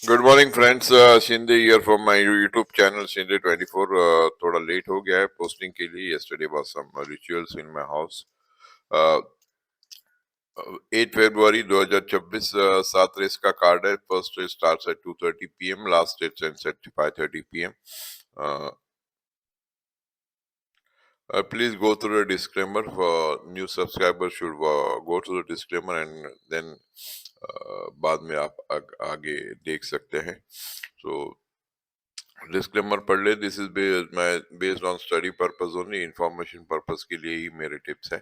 Good morning friends, Shinde here from my YouTube channel Shinde 24। थोड़ा late हो गया है पोस्टिंग के लिए। Yesterday was some rituals in my house. 8 फरवरी 2024, 7 रेस का कार्ड है। First race starts at 2:30 PM, last race ends at 5:30 PM. Please go through the disclaimer. For new subscribers should go through the disclaimer and then बाद में आप आगे देख सकते हैं। So डिस्क्लेमर पढ़ ले। This is based on study purpose only, information purpose के लिए ही मेरे टिप्स हैं।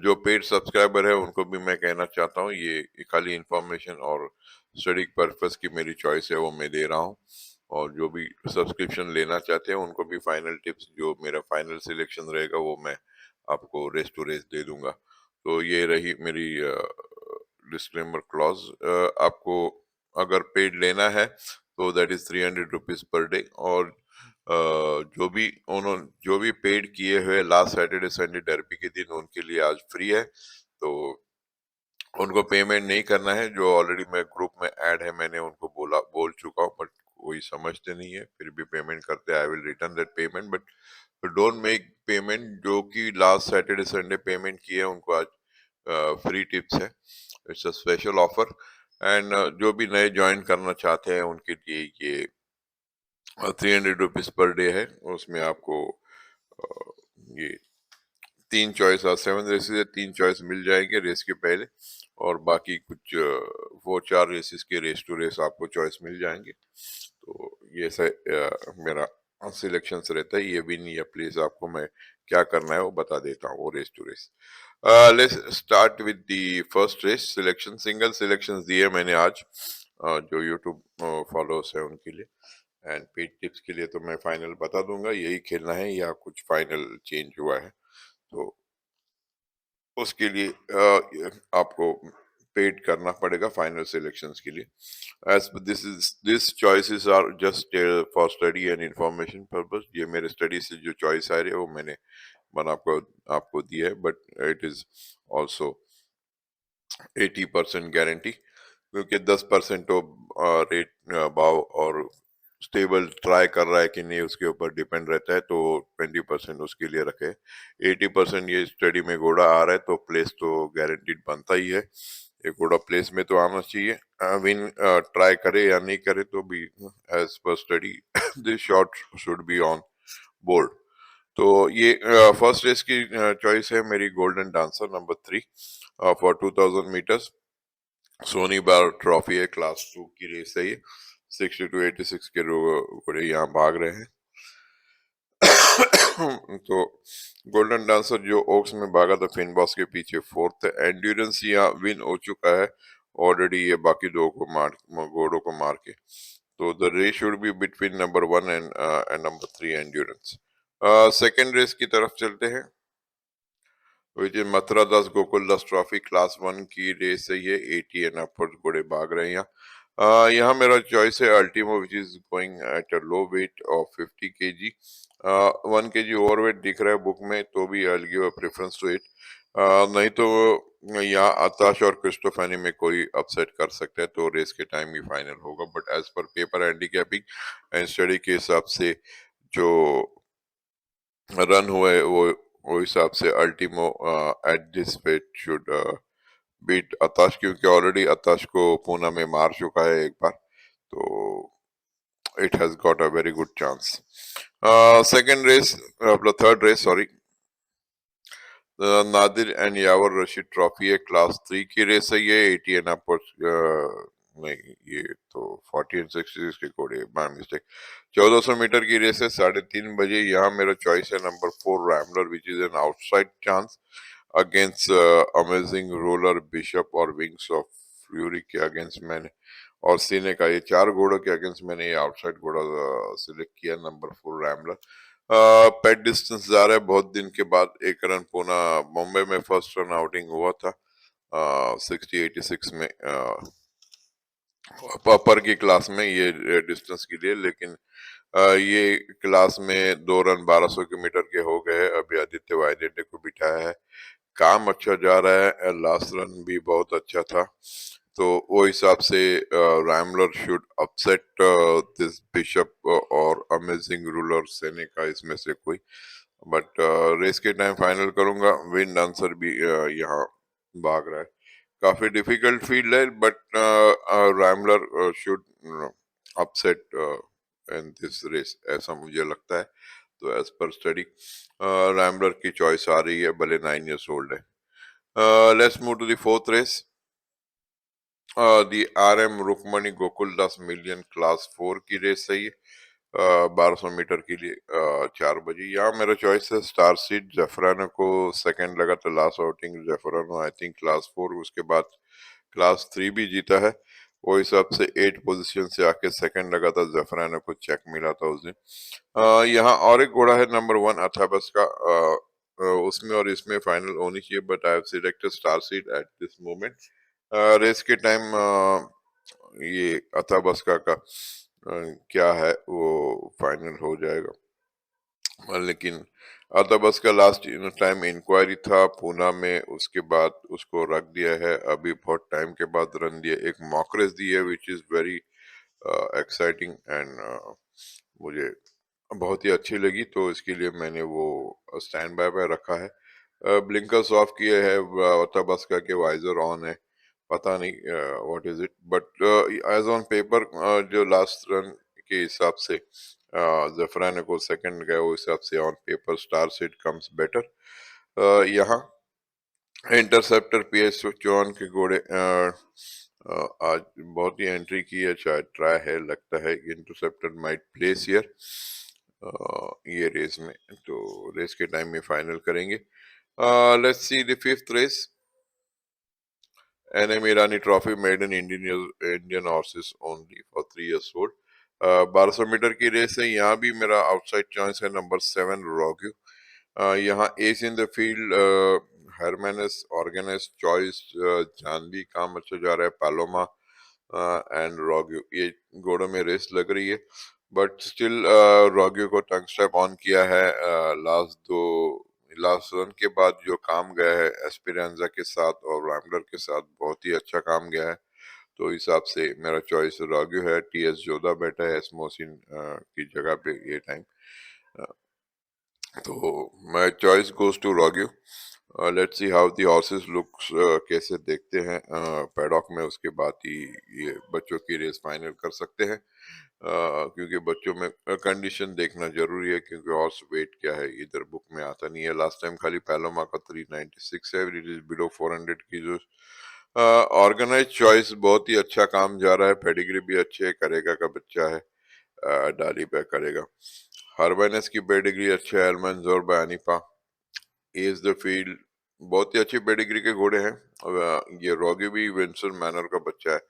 जो पेड सब्सक्राइबर है उनको भी मैं कहना चाहता हूँ, ये खाली इंफॉर्मेशन और स्टडी पर्पस की मेरी चॉइस है, वो मैं दे रहा हूँ। और जो भी सब्सक्रिप्शन लेना चाहते हैं उनको भी फाइनल टिप्स, जो मेरा फाइनल सिलेक्शन रहेगा वो मैं आपको रेस टू रेस दे दूंगा। तो ये रही मेरी डिस्क्लेमर क्लॉज। आपको अगर पेड लेना है तो that is 300 rupees per day. और जो भी पेड किए हुए लास्ट सैटरडे संडे डर्बी के दिन, उनके लिए आज फ्री है। तो उनको पेमेंट नहीं करना है। जो ऑलरेडी मैं ग्रुप में ऐड है, मैंने उनको बोल चुका हूँ, बट कोई समझते नहीं है, फिर भी पेमेंट करते हैं। I will return that payment, but don't make payment. जो कि लास्ट सैटरडे संडे पेमेंट किए उनको आज फ्री टिप्स है। It's a special offer. And जो भी नए ज्वाइन करना चाहते हैं उनके लिए ये 300 रुपीज पर डे है। उसमें आपको ये तीन चॉइस, 7 रेसेस है, तीन चॉइस मिल जाएंगे रेस के पहले। और बाकी कुछ वो 4 रेसेस के रेस टू रेस आपको चॉइस मिल जाएंगे। तो ये मेरा सिलेक्शन रहता है। ये विन या प्लेस आपको मैं क्या करना है वो बता देता हूँ, वो race to race. Let's start with the first race selection. Single selections दिए मैंने आज, जो यूट्यूब फॉलोअर्स है उनके लिए। एंड पेड टिप्स के लिए तो मैं फाइनल बता दूंगा यही खेलना है या कुछ फाइनल चेंज हुआ है। तो उसके लिए आपको पेड करना पड़ेगा फाइनल सिलेक्शंस के लिए। As this choices are just for study and information purpose. ये मेरे स्टडी से जो चॉइस आ रही है वो मैंने आपको आपको दी है, but it is also 80% guarantee, क्योंकि 10% तो रेट भाव और स्टेबल ट्राई कर रहा है कि नहीं उसके ऊपर डिपेंड रहता है। तो 20% उसके लिए रखे। 80% ये स्टडी में घोड़ा आ रहा है तो प्लेस तो गारंटीड बनता ही है। ये घोड़ा प्लेस में तो आना चाहिए। विन ट्राई करे या नहीं करे तो भी as per study this shot should be on board. तो ये फर्स्ट रेस की चॉइस है मेरी, golden dancer number 3 for 2000 metres. Soni bar trophy है, क्लास 2 की रेस है ये। 60 to 86 के घोड़े यहाँ भाग रहे हैं। तो गोल्डन डांसर जो ओक्स में भागा था फिनबॉस के पीछे, फोर्थ है। एंड्योरेंस यहाँ विन हो चुका है ऑलरेडी, ये बाकी दो को घोड़ों को मार के। तो the race should be between number 1 and number 3 endurance. Second race की तरफ चलते हैं, which is Mathura Das Gokul Das trophy class 1 की रेस है ये। 80 एंड अपवर्ड घोड़े भाग रहे हैं यहाँ। यहाँ मेरा चॉइस है Ultimo, which is going at a low weight of 50 kg। 1 kg overweight दिख रहा है बुक में, तो भी I give a preference to it. नहीं तो यहाँ आताश और क्रिस्टोफैनी में कोई अपसेट कर सकता है, तो रेस के टाइम ही फाइनल होगा। But as per paper handicapping and study के हिसाब से जो रन हुए वो हिसाब से Ultimo at this weight should beat Atash, क्योंकि ऑलरेडी आताश को पूना में मार चुका है एक बार। तो it has got a very good chance. Second race, मतलब third race sorry, Nadir and Yawar Rashid trophy है, क्लास 3 की रेस है ये। 80 एंड अपवर्ड नहीं, ये तो 40 एंड 66 के घोड़े, माय मिस्टेक। 1400 मीटर की रेस है, 3:30 बजे। यहाँ मेरा चॉइस है number 4 Rambler, which is an outside chance against amazing roller bishop और विंग्स ऑफ फ्यूरी के अगेंस्ट मैंने, और सीने का, ये 4 घोड़ों के अगेंस्ट मैंने ये आउटसाइड घोड़ा सिलेक्ट किया, नंबर 4 रैमलर। पेट डिस्टेंस जा रहा है बहुत दिन के बाद। एक रन पूना मुंबई में फर्स्ट रन आउटिंग हुआ था 60-86 में, अपर की क्लास में ये डिस्टेंस के लिए। लेकिन ये क्लास में 2 रन 1200 के मीटर के हो गए। अभी आदित्य वायदेटे को बिठाया है, काम अच्छा जा रहा है। लास्ट रन भी बहुत अच्छा था। तो वो हिसाब से Rambler should upset this bishop और अमेजिंग रूलर सेने का इसमें से कोई, बट रेस के टाइम फाइनल करूंगा। विंड आंसर भी यहाँ भाग रहा है। काफी डिफिकल्ट फील्ड है, but Rambler should upset in this race, ऐसा मुझे लगता है। तो एज पर स्टडी रैमलर की चॉइस आ रही है, भले 9 years old है। Let's move to the fourth race. The RM Rukmani Gokuldas million class 4 की रेस है ये। 1200 मीटर के लिए 4 बजे। यहाँ मेरा चॉइस है स्टार सीड जफरानो को। सेकंड लगा था लास्ट आउटिंग जफरानो, आई थिंक क्लास 4, उसके बाद क्लास 3 भी जीता है। वो हिसाब से 8 पोजीशन से आके सेकंड लगा था जफरानो को, चेक मिला था उस दिन। यहाँ और एक घोड़ा है नंबर 1 अथाबस का। उसमें और इसमें फाइनल होनी चाहिए, but I have selected star seed at this moment. Race के टाइम ये अथाबस्का का क्या है वो फाइनल हो जाएगा। लेकिन अथाबस्का लास्ट टाइम इंक्वायरी था पूना में, उसके बाद उसको रख दिया है। अभी बहुत टाइम के बाद रन दिया, एक मॉक रेस दी है which is very exciting and मुझे बहुत ही अच्छी लगी, तो इसके लिए मैंने वो स्टैंड बाय पे रखा है। ब्लिंकर्स ऑफ किए हैं, तबस्का के वाइजर ऑन है। पता नहीं what is it, but as on paper जो लास्ट रन के हिसाब से जफरान को सेकंड गए, वो हिसाब से on paper star seed comes better. यहाँ इंटरसेप्टर PS चौहान के घोड़े आज बहुत ही एंट्री की है, शायद ट्राई है, लगता है इंटरसेप्टर माइट प्लेस हियर ये रेस में। तो रेस के टाइम में फाइनल करेंगे। Let's see the fifth race. NM Irani Trophy made in Indian horses only for 3 years old। 1200 meter की रेस है, यहाँ भी मेरा आउटसाइड चॉइस है नंबर 7 रॉग्यू। यहाँ ace in the field Hermanus organize choice जानवी काम अच्छा जा रहा है, पालोमा एंड रॉग्यू, ये घोड़ों में रेस लग रही है। बट स्टिल रॉग्यू को टंग स्टेप ऑन किया है। लास्ट रन के बाद जो काम गया है एस्पिरेंजा के साथ और रैमलर के साथ, बहुत ही अच्छा काम गया है। तो हिसाब से मेरा चॉइस रॉग्यू है। TS जोधा बैठा है एसमोसिन की जगह पे ये टाइम, तो my choice goes to rogue. Let's see how the horses looks, कैसे देखते हैं पैडॉक में, उसके बाद ही ये बच्चों की रेस फाइनल कर सकते हैं। क्योंकि बच्चों में कंडीशन देखना जरूरी है, क्योंकि हॉर्स वेट क्या है इधर बुक में आता नहीं है। लास्ट टाइम खाली पैलोमा का 396 है, इट इज बिलो 400 की जो ऑर्गेनाइज चॉइस बहुत ही अच्छा काम जा रहा है। पेडिग्री भी अच्छे है, करेगा का बच्चा है, डाली पे करेगा। हरवेनेस की पेडिग्री अच्छे है, एलमंजोर बयानीपा इज द फील्ड, बहुत ही अच्छी पेडिग्री के घोड़े हैं। ये रॉगी भी विंसन मैनर का बच्चा है,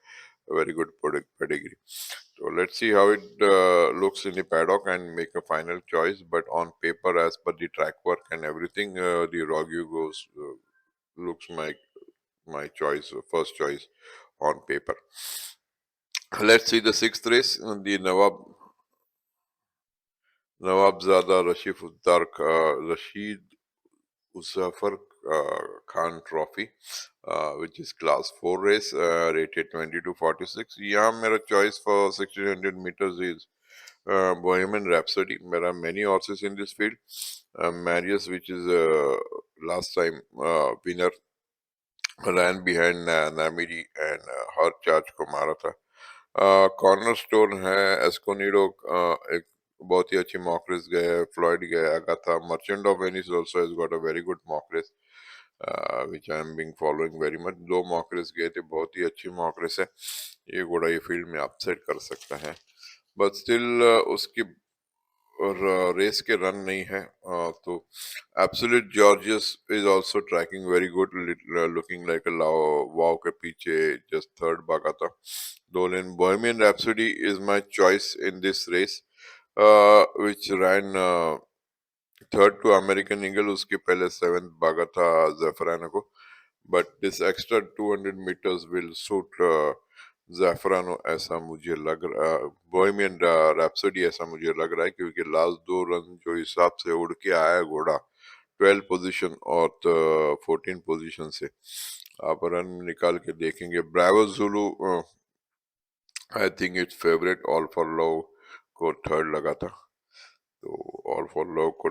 very good pedigree. So let's see how it looks in the paddock and make a final choice. But on paper, as per the track work and everything, the Rogue goes looks my choice, first choice on paper. Let's see the sixth race, the Nawabzada Rashid Uzafar Khan Trophy, which is class 4 race, rated 20 to 46. यहाँ मेरा choice for 1600 meters is Bohemian Rhapsody. There are many horses in this field. Marius, which is last time winner, ran behind Namiri and her charge को मारा था। Corner stone है एस्कोनिडो, एक बहुत ही अच्छी mock race गए है। फ्लॉयड गया था। Merchant of Venice also has got a very good mock race which I am being following very much. 2 mock race गए थे, बहुत ही अच्छी मॉक रेस है। ये घोड़ा ये फील्ड में अपसेट कर सकता है, बट स्टिल उसकी और रेस के रन नहीं है। तो absolute gorgeous is also tracking very good, looking like a wow के पीछे जस्ट थर्ड भागा था। Dolan Bohemian Rhapsody is my choice in this race, which ran third to American Eagle, उसके पहले 7th भागा था जफराना को। But this extra 200 meters will suit ज़ैफरानो, ऐसा मुझे लग रहा, बोहेमियन रैप्सोडी ऐसा मुझे लग रहा है, क्योंकि लास्ट 2 रन जो हिसाब से उड़ के आया घोड़ा 12 पोजीशन और 14 पोजीशन से आप रन निकाल के देखेंगे। Bravo Zulu I think it's favourite all for love को थर्ड लगा था, तो ऑल फॉर लव को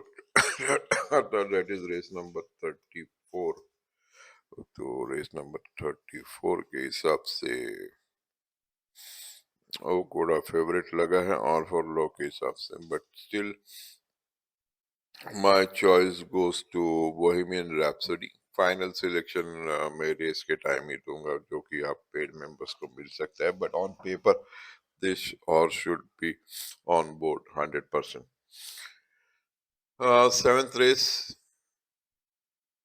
दैट इज रेस नंबर 34। तो रेस नंबर 34 के हिसाब से वो घोड़ा फेवरेट लगा है ऑल फॉर लव के हिसाब से, but still my choice goes to Bohemian Rhapsody. Final selection मैं रेस के टाइम ही दूंगा, जो कि आप पेड मेंबर्स को मिल सकता है, बट ऑन पेपर दिस और should be on board 100%। Seventh race,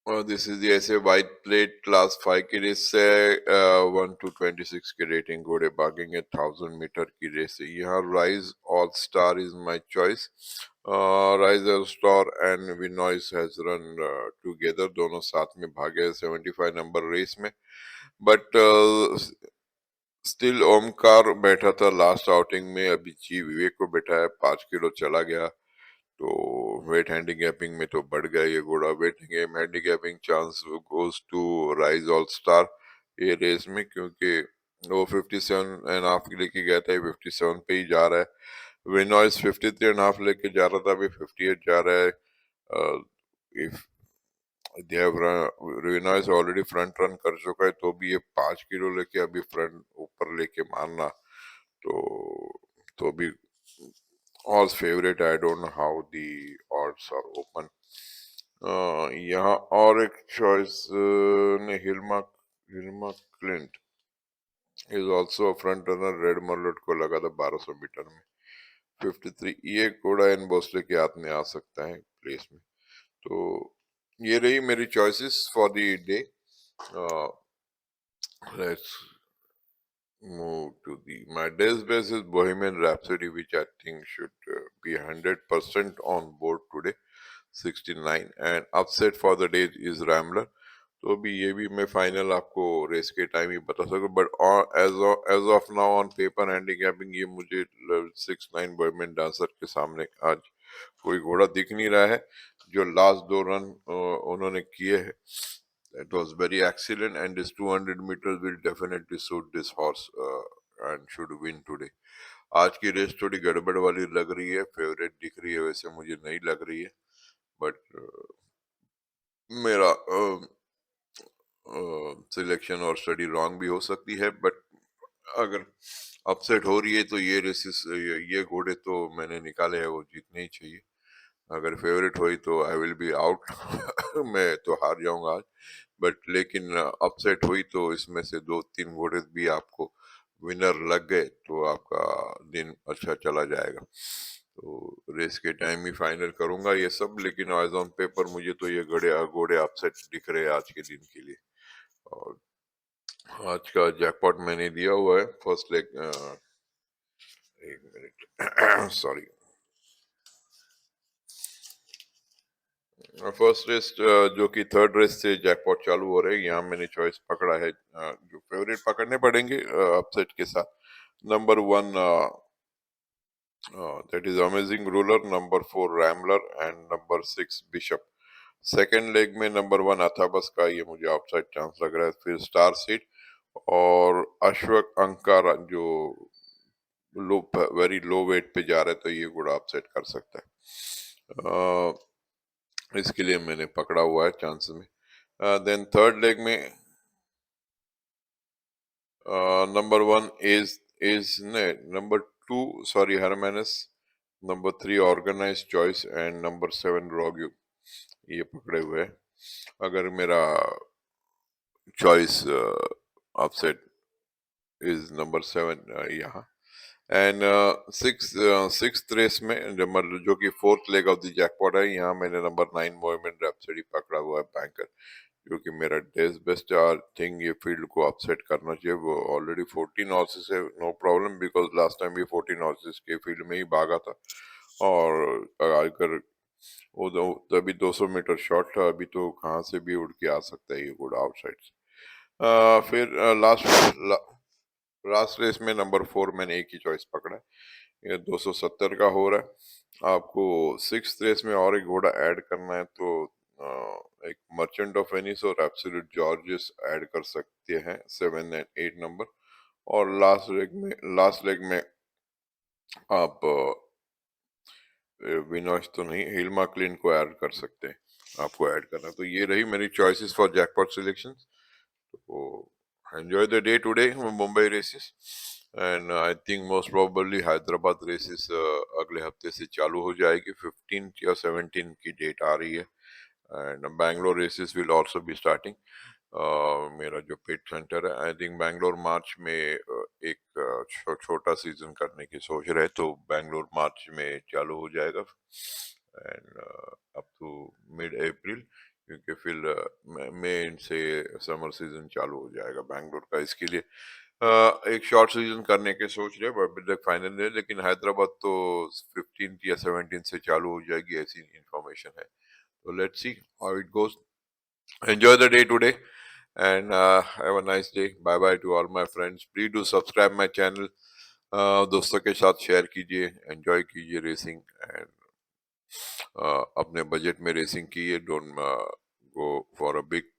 this is ऐसे वाइट प्लेट क्लास 5 की रेस है। 1 to 26 की रेटिंग घोड़े भागेंगे, 1000 मीटर की रेस है। यहाँ rise all star is my choice. Rise all star and विनॉइस हैज रन टुगेदर, दोनों साथ में भागे 75 नंबर रेस में, बट स्टिल ओमकार बैठा था लास्ट आउटिंग में, अभी जी विवेक को बैठा है, 5 किलो चला गया, तो वेट हैंडीकैपिंग में तो बढ़ गया ये घोड़ा। Weight handicapping chance goes to rise all star ये रेस में, क्योंकि वो 57.5 लेके गया था, 57 पे ही जा रहा है। विनॉइस 53.5 लेके जा रहा था, अभी 58 जा रहा है। इफ दे हैव विनॉइस ऑलरेडी फ्रंट रन कर चुका है, तो भी ये 5 किलो लेके अभी फ्रंट ऊपर लेके मारना, तो भी odds favorite. I don't know how the odds are open. यहाँ और एक चॉइस ने Hilma Hilma Clint is also front runner, red Merlot को लगा था 1200 मीटर में 53। ये घोड़ा इन भोसले के हाथ में आ सकता है प्लेस में। तो ये रही मेरी choices for the day. Let's move to the my day's best is Bohemian Rhapsody, which I think should be 100% on board today, 69, and upset for the day is Rambler। तो अभी ये भी मैं फाइनल आपको रेस के time ही बता सकूं, but as of now on paper handicapping ये मुझे 69 बोहेमियन डांसर के सामने आज कोई घोड़ा दिख नहीं रहा है। जो लास्ट 2 रन उन्होंने किए हैं, that was very excellent, and this 200 meters will definitely suit this horse and should win today। आज की रेस थोड़ी गड़बड़ वाली लग रही है, फेवरेट दिख रही है, वैसे मुझे नहीं लग रही है, बट मेरा सिलेक्शन और स्टडी रॉन्ग भी हो सकती है, बट अगर अपसेट हो रही है तो ये रेसेस ये घोड़े तो मैंने निकाले हैं, वो जीतने ही चाहिए। अगर फेवरेट हुई तो आई विल बी आउट मैं तो हार जाऊंगा आज, बट लेकिन अपसेट हुई तो इसमें से 2-3 घोड़े भी आपको विनर लग गए तो आपका दिन अच्छा चला जाएगा। तो रेस के टाइम ही फाइनल करूंगा ये सब, लेकिन एज ऑन पेपर मुझे तो ये घोड़े घोड़े अपसेट दिख रहे हैं आज के दिन के लिए। और आज का जैकपॉट मैंने दिया हुआ है फर्स्ट लेग, एक मिनट सॉरी, फर्स्ट रेस जो कि थर्ड रेस से जैकपॉट चालू हो रहे हैं, यहाँ मैंने चॉइस पकड़ा है, जो फेवरेट पकड़ने पड़ेंगे अपसेट के साथ। Number 1 that is amazing ruler, number 4 Rambler and number 6 bishop. Second leg में नंबर 1 अथाबस का ये मुझे आउटसाइड चांस लग रहा है, फिर स्टार सीट और अश्वक अंकार जो लो वेरी लो वेट पे जा रहे हैं, तो ये घोड़ा अपसेट कर सकता है। इसके लिए मैंने पकड़ा हुआ है चांस में। देन थर्ड लेग में नंबर 1 इज ने number 2 sorry Hermanus, number 3 organize choice and number 7 rogue, ये पकड़े हुए हैं। अगर मेरा चॉइस अपसेट इज नंबर 7 यहाँ, एंड सिक्स रेस में जो कि fourth leg of the jackpot है, यहाँ मैंने नंबर 9 मोहम्मद रैप्सडी पकड़ा हुआ है बैंकर, क्योंकि मेरा डेज बेस्ट थिंग ये फील्ड को अपसेट करना चाहिए। वो ऑलरेडी 14 हॉर्सेस है, no problem, because last time भी 14 हॉर्सेस के फील्ड में ही भागा था, और अगर वो तभी 200 मीटर शॉर्ट था, अभी तो कहाँ से भी उड़ के आ सकता है ये घोड़ा आउटसाइड से। फिर लास्ट रेस में नंबर 4 मैंने एक ही चॉइस पकड़ा है, ये 270 का हो रहा है। आपको सिक्स रेस में और एक घोड़ा ऐड करना है, तो एक मर्चेंट ऑफ वेनिस और एब्सोल्यूट जॉर्जेस ऐड कर सकते हैं 7 एंड 8 नंबर। और लास्ट लेग में आप विनाश तो नहीं, हिल्मा क्लिन को ऐड कर सकते हैं, आपको ऐड करना। तो ये रही मेरी चॉइसेस फॉर जैकपॉट सिलेक्शन। तो enjoy the day today Mumbai races, and I think most probably Hyderabad races अगले हफ्ते से चालू हो जाएगी। 15 या 17 की डेट आ रही है, and Bangalore races will also be starting. मेरा जो पेट सेंटर है, आई थिंक बैंगलोर मार्च में एक छोटा सीजन करने की सोच रहे, तो बैंगलोर मार्च में चालू हो जाएगा, एंड अप टू मिड अप्रैल, क्योंकि फिर मई से समर सीजन चालू हो जाएगा बैंगलोर का। इसके लिए एक शॉर्ट सीजन करने के सोच रहे हैं, अभी तक फाइनल नहीं है, लेकिन हैदराबाद तो 15 या 17 से चालू हो जाएगी, ऐसी इंफॉर्मेशन है। तो लेट्स सी हाउ इट गोes. Enjoy the day today, and have a nice day. Bye bye to all my friends. Please do subscribe my channel. दोस्तों के साथ शेयर कीजिए, एंजॉय कीजिए रेसिंग, एंड अपने बजट में रेसिंग कीजिए। Don't go for a big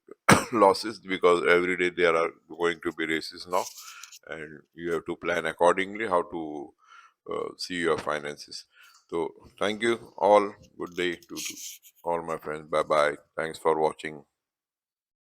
losses, because every day there are going to be races now, and you have to plan accordingly how to see your finances. So thank you all. Good day to all my friends. Bye bye. Thanks for watching.